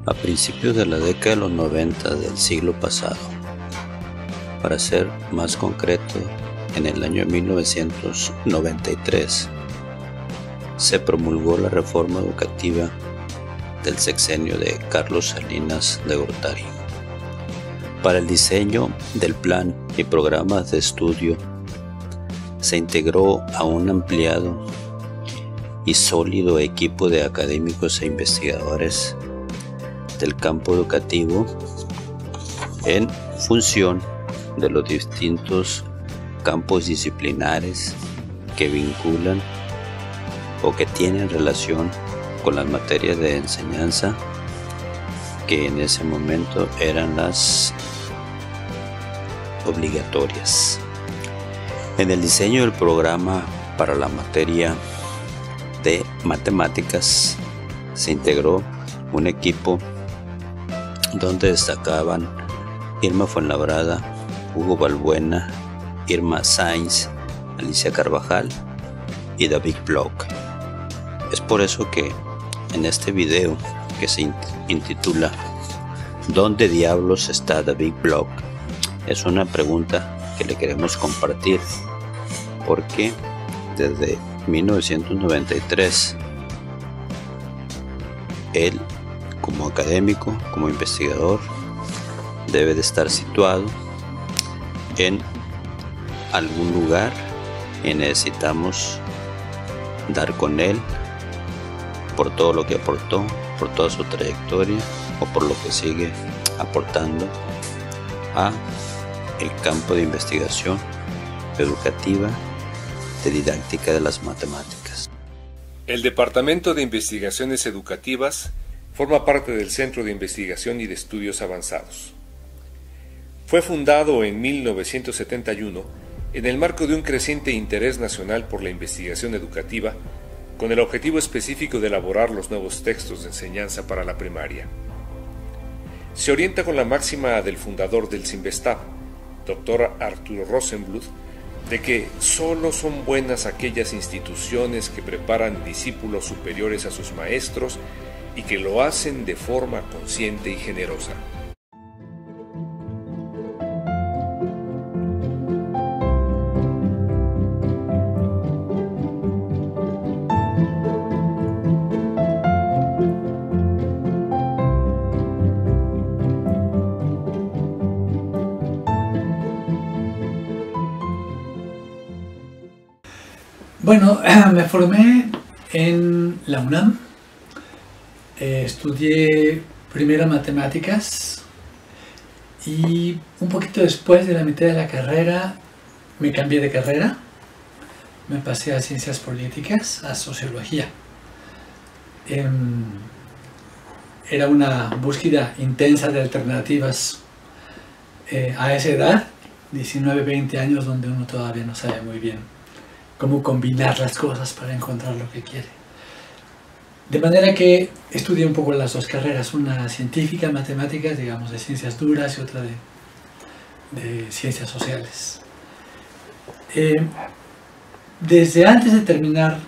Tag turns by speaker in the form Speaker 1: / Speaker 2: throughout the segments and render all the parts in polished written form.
Speaker 1: a principios de la década de los 90 del siglo pasado. Para ser más concreto, en el año 1993 se promulgó la reforma educativa del sexenio de Carlos Salinas de Gortari. Para el diseño del plan y programas de estudio se integró a un ampliado y sólido equipo de académicos e investigadores del campo educativo en función de los distintos campos disciplinares que vinculan o que tienen relación con las materias de enseñanza que en ese momento eran las obligatorias. En el diseño del programa para la materia de matemáticas se integró un equipo donde destacaban Irma Fuenlabrada, Hugo Balbuena, Irma Sainz, Alicia Carvajal y David Bloch. Es por eso que en este video, que se intitula ¿Dónde diablos está David Bloch?, es una pregunta que le queremos compartir, porque desde 1993 él, como académico, como investigador, debe de estar situado en algún lugar y necesitamos dar con él por todo lo que aportó, por toda su trayectoria o por lo que sigue aportando a el campo de investigación educativa de didáctica de las matemáticas.
Speaker 2: El Departamento de Investigaciones Educativas forma parte del Centro de Investigación y de Estudios Avanzados. Fue fundado en 1971 en el marco de un creciente interés nacional por la investigación educativa, con el objetivo específico de elaborar los nuevos textos de enseñanza para la primaria. Se orienta con la máxima del fundador del CINVESTAB, Dr. Arturo Rosenbluth, de que solo son buenas aquellas instituciones que preparan discípulos superiores a sus maestros y que lo hacen de forma consciente y generosa.
Speaker 3: Bueno, me formé en la UNAM, estudié primero matemáticas y un poquito después de la mitad de la carrera me cambié de carrera, me pasé a ciencias políticas, a sociología. Era una búsqueda intensa de alternativas a esa edad, 19, 20 años, donde uno todavía no sabe muy bien cómo combinar las cosas para encontrar lo que quiere. De manera que estudié un poco las dos carreras, una científica, matemáticas, digamos, de ciencias duras, y otra de ciencias sociales. Desde antes de terminar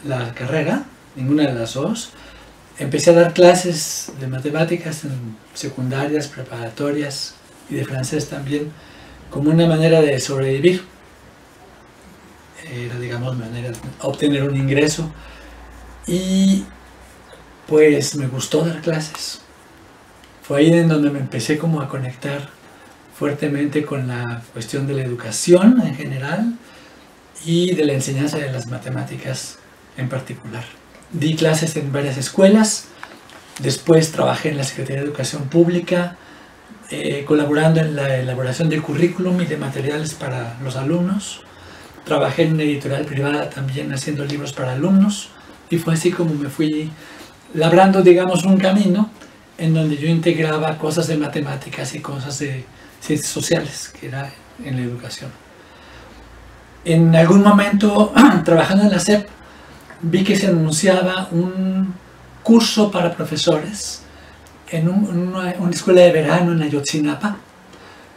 Speaker 3: la carrera, ninguna de las dos, empecé a dar clases de matemáticas en secundarias, preparatorias y de francés también, como una manera de sobrevivir. Era, digamos, manera de obtener un ingreso, y pues me gustó dar clases. Fue ahí en donde me empecé como a conectar fuertemente con la cuestión de la educación en general y de la enseñanza de las matemáticas en particular. Di clases en varias escuelas, después trabajé en la Secretaría de Educación Pública, colaborando en la elaboración del currículum y de materiales para los alumnos. Trabajé en una editorial privada también haciendo libros para alumnos, y fue así como me fui labrando, digamos, un camino en donde yo integraba cosas de matemáticas y cosas de ciencias sociales, que era en la educación. En algún momento, trabajando en la SEP, vi que se anunciaba un curso para profesores en una escuela de verano en Ayotzinapa.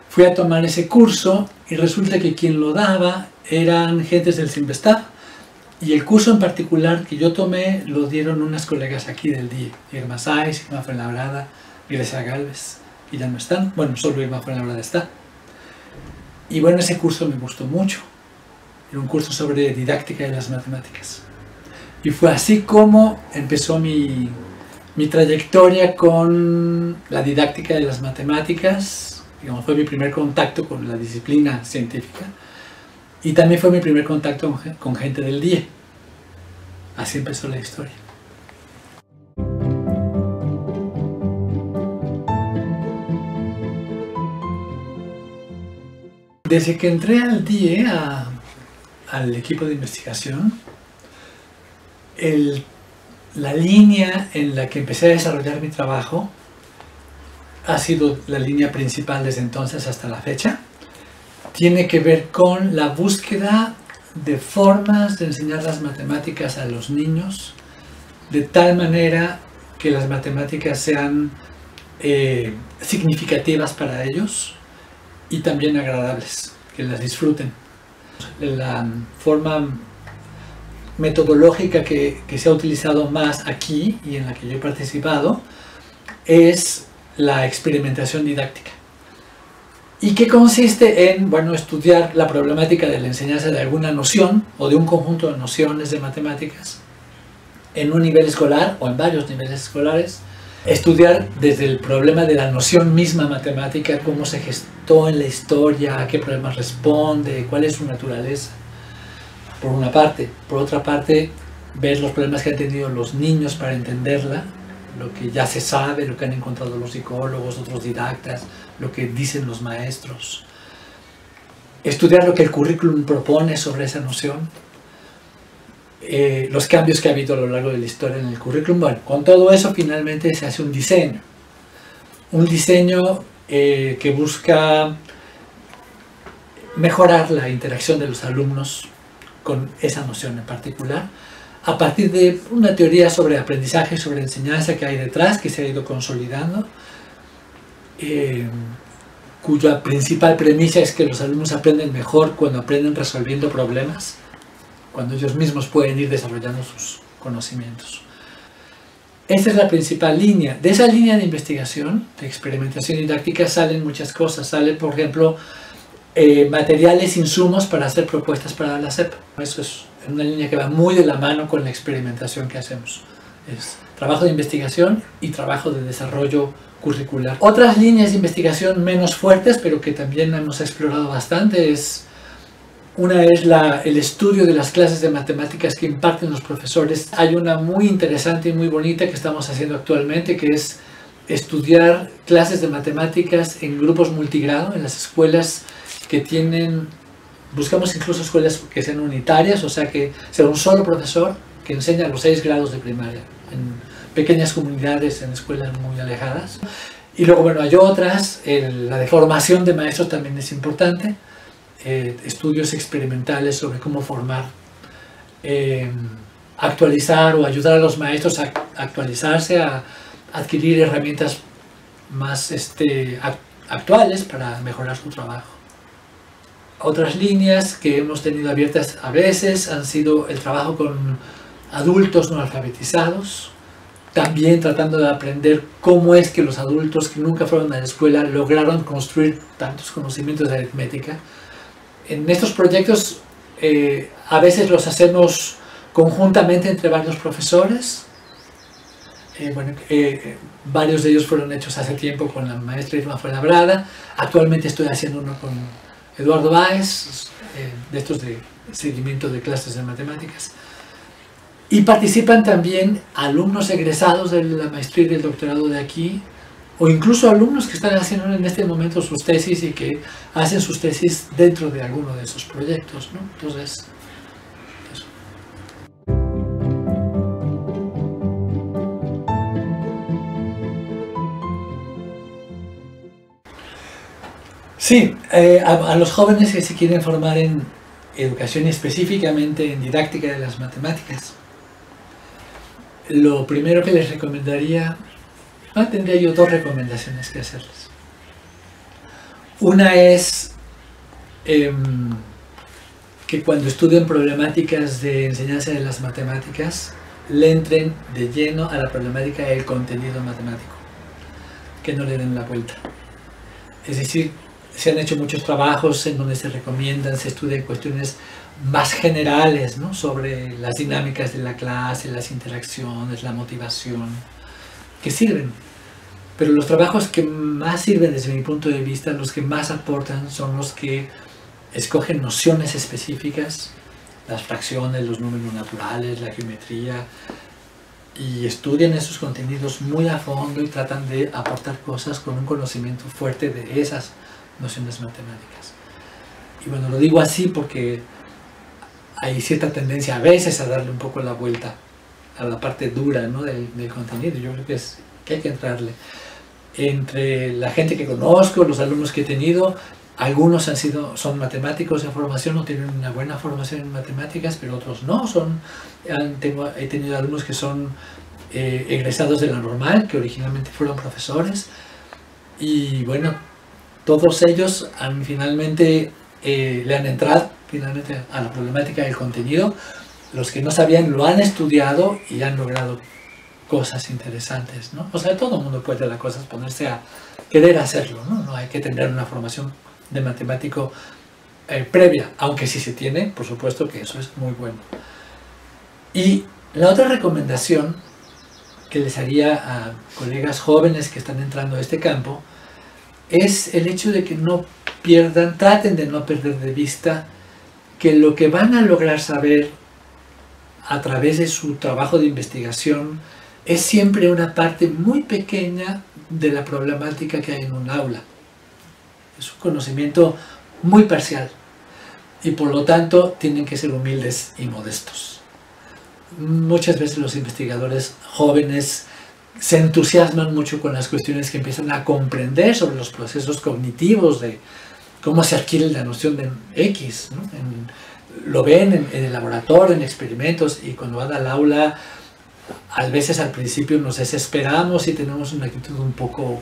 Speaker 3: Fui a tomar ese curso y resulta que quien lo daba eran gentes del CINVESTAB, Y el curso en particular que yo tomé lo dieron unas colegas aquí del DIE, Irma Sáiz, Irma Fuenlabrada, Grecia Galvez, y ya no están. Bueno, solo Irma Fuenlabrada está. Y bueno, ese curso me gustó mucho. Era un curso sobre didáctica de las matemáticas. Y fue así como empezó mi trayectoria con la didáctica de las matemáticas. Digamos, fue mi primer contacto con la disciplina científica. Y también fue mi primer contacto con gente del DIE. Así empezó la historia. Desde que entré al DIE, al equipo de investigación, la línea en la que empecé a desarrollar mi trabajo ha sido la línea principal desde entonces hasta la fecha. Tiene que ver con la búsqueda de formas de enseñar las matemáticas a los niños de tal manera que las matemáticas sean significativas para ellos y también agradables, que las disfruten. La forma metodológica que se ha utilizado más aquí y en la que yo he participado es la experimentación didáctica. ¿Y qué consiste en, bueno, estudiar la problemática de la enseñanza de alguna noción o de un conjunto de nociones de matemáticas en un nivel escolar o en varios niveles escolares? Estudiar desde el problema de la noción misma matemática, cómo se gestó en la historia, a qué problemas responde, cuál es su naturaleza, por una parte. Por otra parte, ver los problemas que han tenido los niños para entenderla, lo que ya se sabe, lo que han encontrado los psicólogos, otros didactas, lo que dicen los maestros. Estudiar lo que el currículum propone sobre esa noción, los cambios que ha habido a lo largo de la historia en el currículum. Bueno, con todo eso finalmente se hace un diseño. Un diseño que busca mejorar la interacción de los alumnos con esa noción en particular, a partir de una teoría sobre aprendizaje, sobre enseñanza que hay detrás, que se ha ido consolidando, cuya principal premisa es que los alumnos aprenden mejor cuando aprenden resolviendo problemas, cuando ellos mismos pueden ir desarrollando sus conocimientos. Esta es la principal línea. De esa línea de investigación, de experimentación didáctica, salen muchas cosas. Salen, por ejemplo, materiales, insumos para hacer propuestas para la SEP. Eso es una línea que va muy de la mano con la experimentación que hacemos. Es trabajo de investigación y trabajo de desarrollo curricular. Otras líneas de investigación menos fuertes, pero que también hemos explorado bastante, una es el estudio de las clases de matemáticas que imparten los profesores. Hay una muy interesante y muy bonita que estamos haciendo actualmente, que es estudiar clases de matemáticas en grupos multigrado, en las escuelas que tienen, buscamos incluso escuelas que sean unitarias, o sea que sea un solo profesor que enseña los 6 grados de primaria, en pequeñas comunidades, en escuelas muy alejadas. Y luego, bueno, hay otras, la de formación de maestros también es importante, estudios experimentales sobre cómo formar, actualizar o ayudar a los maestros a actualizarse, a adquirir herramientas más actuales para mejorar su trabajo. Otras líneas que hemos tenido abiertas a veces han sido el trabajo con adultos no alfabetizados, también tratando de aprender cómo es que los adultos que nunca fueron a la escuela lograron construir tantos conocimientos de aritmética. En estos proyectos a veces los hacemos conjuntamente entre varios profesores. Varios de ellos fueron hechos hace tiempo con la maestra Irma Fuenlabrada. Actualmente estoy haciendo uno con Eduardo Báez, de estos de seguimiento de clases de matemáticas. Y participan también alumnos egresados de la maestría y del doctorado de aquí, o incluso alumnos que están haciendo en este momento sus tesis y que hacen sus tesis dentro de alguno de esos proyectos, ¿no? Entonces, eso. Sí, a los jóvenes que se quieren formar en educación y específicamente en didáctica de las matemáticas, lo primero que les recomendaría, tendría yo 2 recomendaciones que hacerles. Una es que cuando estudien problemáticas de enseñanza de las matemáticas, le entren de lleno a la problemática del contenido matemático, que no le den la vuelta. Es decir, se han hecho muchos trabajos en donde se recomiendan, se estudian cuestiones más generales, ¿no?, sobre las dinámicas de la clase, las interacciones, la motivación, que sirven. Pero los trabajos que más sirven desde mi punto de vista, los que más aportan, son los que escogen nociones específicas, las fracciones, los números naturales, la geometría, y estudian esos contenidos muy a fondo y tratan de aportar cosas con un conocimiento fuerte de esas nociones matemáticas. Y bueno, lo digo así porque hay cierta tendencia a veces a darle un poco la vuelta a la parte dura, ¿no?, del contenido. Yo creo que hay que entrarle. Entre la gente que conozco, los alumnos que he tenido, algunos son matemáticos de formación, no tienen una buena formación en matemáticas, pero otros no. He tenido alumnos que son egresados de la normal, que originalmente fueron profesores, y bueno, todos ellos finalmente le han entrado finalmente a la problemática del contenido. Los que no sabían lo han estudiado y han logrado cosas interesantes, ¿no? O sea, todo el mundo puede las cosas ponerse a querer hacerlo, ¿no? No hay que tener una formación de matemático previa, aunque si se tiene, por supuesto que eso es muy bueno. Y la otra recomendación que les haría a colegas jóvenes que están entrando a este campo es el hecho de que no pierdan, traten de no perder de vista que lo que van a lograr saber a través de su trabajo de investigación es siempre una parte muy pequeña de la problemática que hay en un aula. Es un conocimiento muy parcial y por lo tanto tienen que ser humildes y modestos. Muchas veces los investigadores jóvenes se entusiasman mucho con las cuestiones que empiezan a comprender sobre los procesos cognitivos de cómo se adquiere la noción de X, ¿no? Lo ven en el laboratorio, en experimentos, y cuando van al aula, a veces al principio nos desesperamos y tenemos una actitud un poco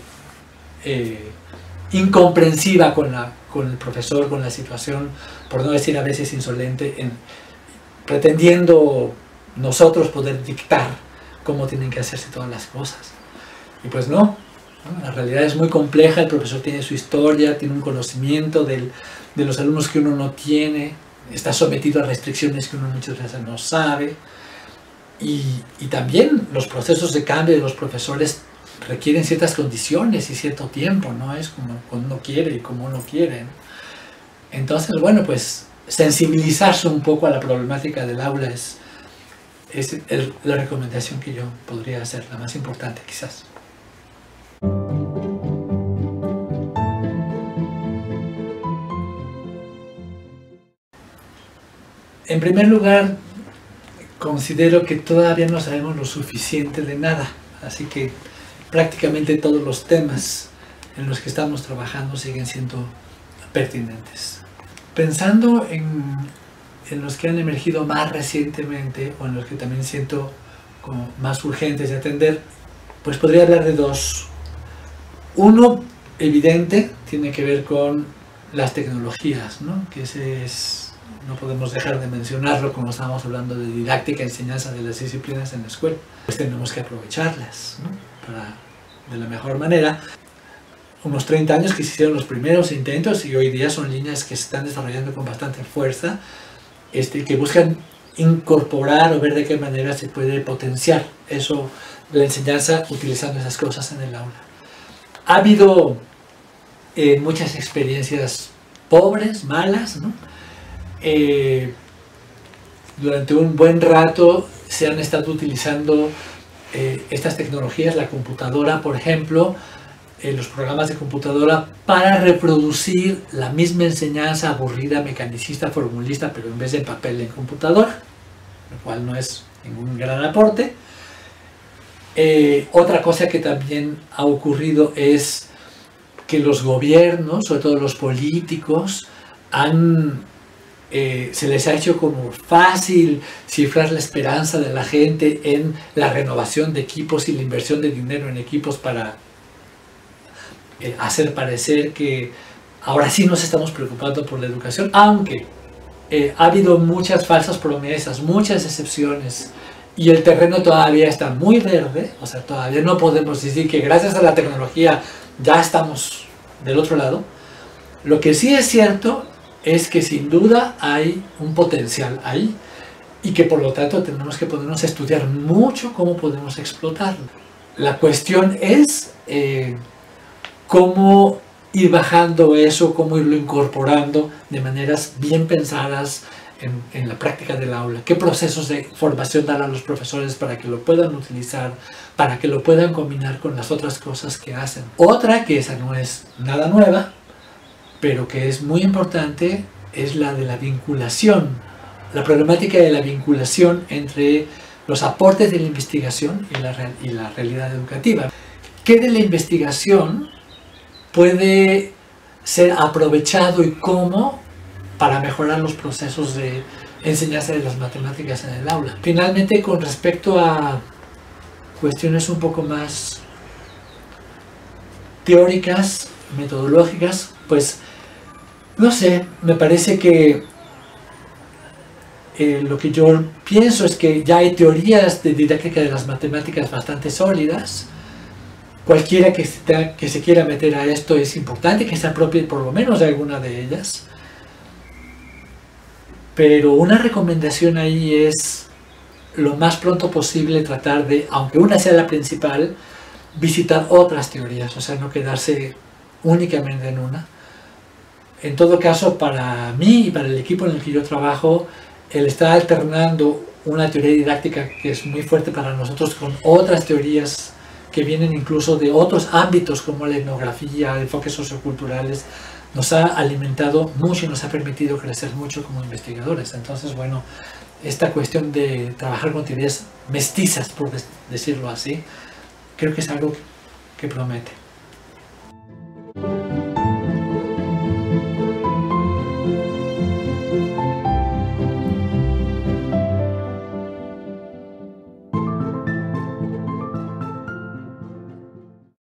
Speaker 3: incomprensiva con el profesor, con la situación, por no decir a veces insolente, pretendiendo nosotros poder dictar cómo tienen que hacerse todas las cosas. Y pues no, la realidad es muy compleja, el profesor tiene su historia, tiene un conocimiento de los alumnos que uno no tiene, está sometido a restricciones que uno muchas veces no sabe, y también los procesos de cambio de los profesores requieren ciertas condiciones y cierto tiempo, no es como cuando uno quiere y como uno quiere, ¿no? Entonces, bueno, pues sensibilizarse un poco a la problemática del aula es la recomendación que yo podría hacer, la más importante quizás. En primer lugar, considero que todavía no sabemos lo suficiente de nada, así que prácticamente todos los temas en los que estamos trabajando siguen siendo pertinentes. Pensando en los que han emergido más recientemente, o en los que también siento como más urgentes de atender, pues podría hablar de dos. Uno evidente tiene que ver con las tecnologías, ¿no? Que no podemos dejar de mencionarlo cuando estamos hablando de didáctica y enseñanza de las disciplinas en la escuela. Pues tenemos que aprovecharlas, ¿no?, de la mejor manera. Unos 30 años que se hicieron los primeros intentos y hoy día son líneas que se están desarrollando con bastante fuerza, que buscan incorporar o ver de qué manera se puede potenciar eso, la enseñanza, utilizando esas cosas en el aula. Ha habido muchas experiencias pobres, malas, ¿no? Durante un buen rato se han estado utilizando estas tecnologías, la computadora, por ejemplo, los programas de computadora, para reproducir la misma enseñanza aburrida, mecanicista, formulista, pero en vez de papel en computadora, lo cual no es ningún gran aporte. Otra cosa que también ha ocurrido es que los gobiernos, sobre todo los políticos, se les ha hecho como fácil cifrar la esperanza de la gente en la renovación de equipos y la inversión de dinero en equipos para hacer parecer que ahora sí nos estamos preocupando por la educación, aunque ha habido muchas falsas promesas, muchas excepciones, y el terreno todavía está muy verde, o sea, todavía no podemos decir que gracias a la tecnología ya estamos del otro lado. Lo que sí es cierto es que sin duda hay un potencial ahí, y que por lo tanto tenemos que ponernos a estudiar mucho cómo podemos explotarlo. La cuestión es cómo ir bajando eso, cómo irlo incorporando de maneras bien pensadas en la práctica del aula. Qué procesos de formación dar a los profesores para que lo puedan utilizar, para que lo puedan combinar con las otras cosas que hacen. Otra, que esa no es nada nueva, pero que es muy importante, es la de la vinculación. La problemática de la vinculación entre los aportes de la investigación y la realidad educativa. ¿Qué de la investigación puede ser aprovechado y cómo para mejorar los procesos de enseñanza de las matemáticas en el aula? Finalmente, con respecto a cuestiones un poco más teóricas, metodológicas, pues no sé, me parece que lo que yo pienso es que ya hay teorías de didáctica de las matemáticas bastante sólidas. Cualquiera que se quiera meter a esto es importante que se apropie por lo menos de alguna de ellas. Pero una recomendación ahí es lo más pronto posible tratar de, aunque una sea la principal, visitar otras teorías, o sea, no quedarse únicamente en una. En todo caso, para mí y para el equipo en el que yo trabajo, el estar alternando una teoría didáctica que es muy fuerte para nosotros con otras teorías que vienen incluso de otros ámbitos como la etnografía, enfoques socioculturales, nos ha alimentado mucho y nos ha permitido crecer mucho como investigadores. Entonces, bueno, esta cuestión de trabajar con teorías mestizas, por decirlo así, creo que es algo que promete.